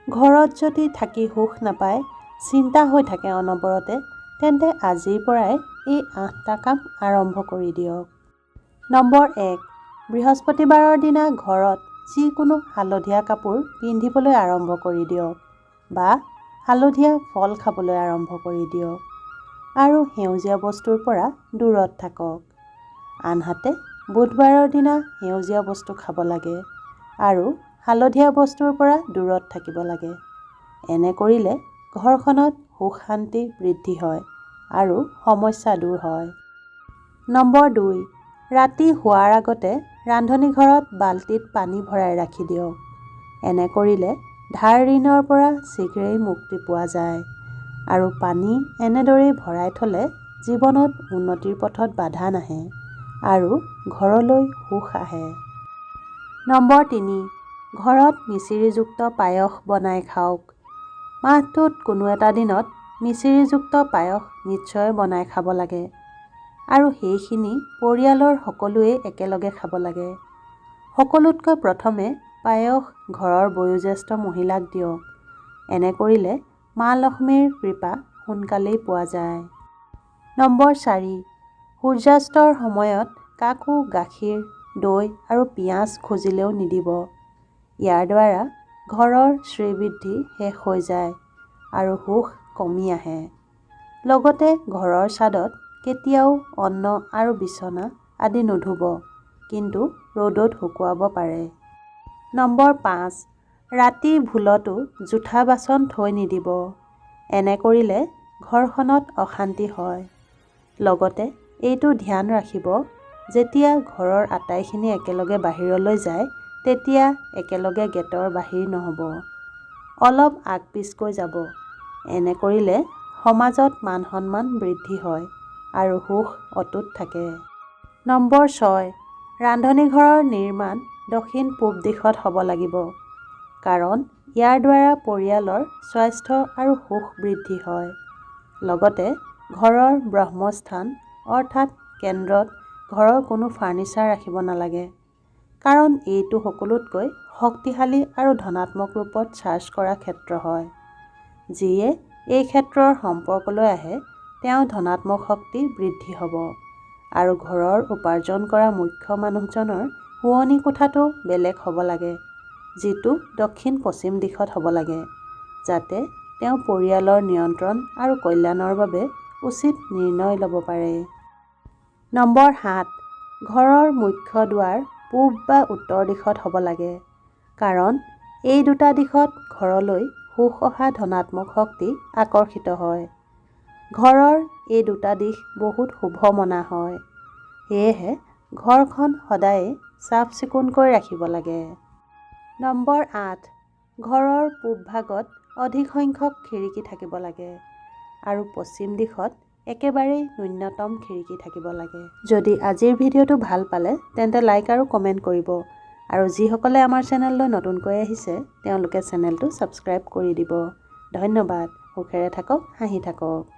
ঘৰত যদি থাকি সুখ নাপায়, চিন্তা হৈ থাকে অনবৰতে, তেন্তে আজিৰ পৰাই এই 8টা কাম আৰম্ভ কৰি দিয়ক। নম্বৰ 1, বৃহস্পতিবাৰৰ দিনা ঘৰত যিকোনো হালধীয়া কাপোৰ পিন্ধিবলৈ আৰম্ভ কৰি দিয়ক বা হালধীয়া ফল খাবলৈ আৰম্ভ কৰি দিয়ক আৰু সেউজীয়া বস্তুৰ পৰা দূৰত থাকক। আনহাতে বুধবাৰৰ দিনা সেউজীয়া বস্তু খাব লাগে আৰু হালধীয়া বস্তুৰ পৰা দূৰত থাকিব লাগে। এনে কৰিলে ঘৰখনত সুখ শান্তি বৃদ্ধি হয় আৰু সমস্যা দূৰ হয়। নম্বৰ 2, ৰাতি শোৱাৰ আগতে ৰান্ধনীঘৰত বাল্টিত পানী ভৰাই ৰাখি দিয়ক। এনে কৰিলে ধাৰ ঋণৰ পৰা শীঘ্ৰেই মুক্তি পোৱা যায় আৰু পানী এনেদৰেই ভৰাই থ'লে জীৱনত উন্নতিৰ পথত বাধা নাহে আৰু ঘৰলৈ সুখ আহে। নম্বৰ 3, ঘৰত মিচিৰিযুক্ত পায়স বনাই খাওক। মাহটোত কোনো এটা দিনত মিচিৰিযুক্ত পায়স নিশ্চয় বনাই খাব লাগে আৰু সেইখিনি পৰিয়ালৰ সকলোৱে একেলগে খাব লাগে। সকলোতকৈ প্ৰথমে পায়স ঘৰৰ বয়োজ্যেষ্ঠ মহিলাক দিয়ক। এনে কৰিলে মা লক্ষ্মীৰ কৃপা সোনকালেই পোৱা যায়। নম্বৰ 4, সূৰ্যাস্তৰ সময়ত কাকো গাখীৰ, দৈ আৰু পিঁয়াজ খুজিলেও নিদিব। ইয়াৰ দ্বাৰা ঘৰৰ শ্ৰীবৃদ্ধি শেষ হৈ যায় আৰু সুখ কমি আহে। লগতে ঘৰৰ ছাদত কেতিয়াও অন্ন আৰু বিচনা আদি নুধুব, কিন্তু ৰ'দত শুকুৱাব পাৰে। নম্বৰ 5, ৰাতি ভুলতো জোঠা বাচন থৈ নিদিব। এনে কৰিলে ঘৰখনত অশান্তি হয়। লগতে এইটো ধ্যান ৰাখিব, যেতিয়া ঘৰৰ আটাইখিনি একেলগে বাহিৰলৈ যায়, তেতিয়া একেলগে গেটৰ বাহিৰ নহ'ব, অলপ আগ-পিছকৈ যাব। এনে কৰিলে সমাজত মান-সন্মান বৃদ্ধি হয় আৰু সুখ অটুট থাকে। নম্বৰ 6, ৰান্ধনীঘৰৰ নিৰ্মাণ দক্ষিণ-পূব দিশত হ'ব লাগিব, কাৰণ ইয়াৰ দ্বাৰা পৰিয়ালৰ স্বাস্থ্য আৰু সুখ বৃদ্ধি হয়। লগতে ঘৰৰ ব্ৰহ্মস্থান অৰ্থাৎ কেন্দ্ৰত ঘৰৰ কোনো ফাৰ্নিচাৰ ৰাখিব নালাগে, কাৰণ এইটো সকলোতকৈ শক্তিশালী আৰু ধনাত্মক ৰূপত চাৰ্জ কৰা ক্ষেত্ৰ হয়। যিয়ে এই ক্ষেত্ৰৰ সম্পৰ্কলৈ আহে, তেওঁ ধনাত্মক শক্তি বৃদ্ধি হ'ব আৰু ঘৰৰ উপাৰ্জন কৰা মুখ্য মানুহজনৰ শোৱনি কোঠাটো বেলেগ হ'ব লাগে, যিটো দক্ষিণ-পশ্চিম দিশত হ'ব লাগে, যাতে তেওঁ পৰিয়ালৰ নিয়ন্ত্ৰণ আৰু কল্যাণৰ বাবে উচিত নিৰ্ণয় ল'ব পাৰে। নম্বৰ 7, ঘৰৰ মুখ্য দুৱাৰ পূব বা উত্তৰ দিশত হ'ব লাগে, কাৰণ এই দুটা দিশত ঘৰলৈ সুখ অহা ধনাত্মক শক্তি আকৰ্ষিত হয়। ঘৰৰ এই দুটা দিশ বহুত শুভ মনা হয়। সেয়েহে ঘৰখন সদায়ে চাফ-চিকুণকৈ ৰাখিব লাগে। নম্বৰ 8, ঘৰৰ পূব ভাগত অধিক সংখ্যক খিৰিকী থাকিব লাগে আৰু পশ্চিম দিশত একেবাৰেই ন্যূনতম খিৰিকী থাকিব লাগে। যদি আজিৰ ভিডিঅ'টো ভাল পালে তেন্তে লাইক আৰু কমেণ্ট কৰিব আৰু যিসকলে আমাৰ চেনেললৈ নতুনকৈ আহিছে তেওঁলোকে চেনেলটো ছাবস্ক্ৰাইব কৰি দিব। ধন্যবাদ। সুখেৰে থাকক, হাঁহি থাকক।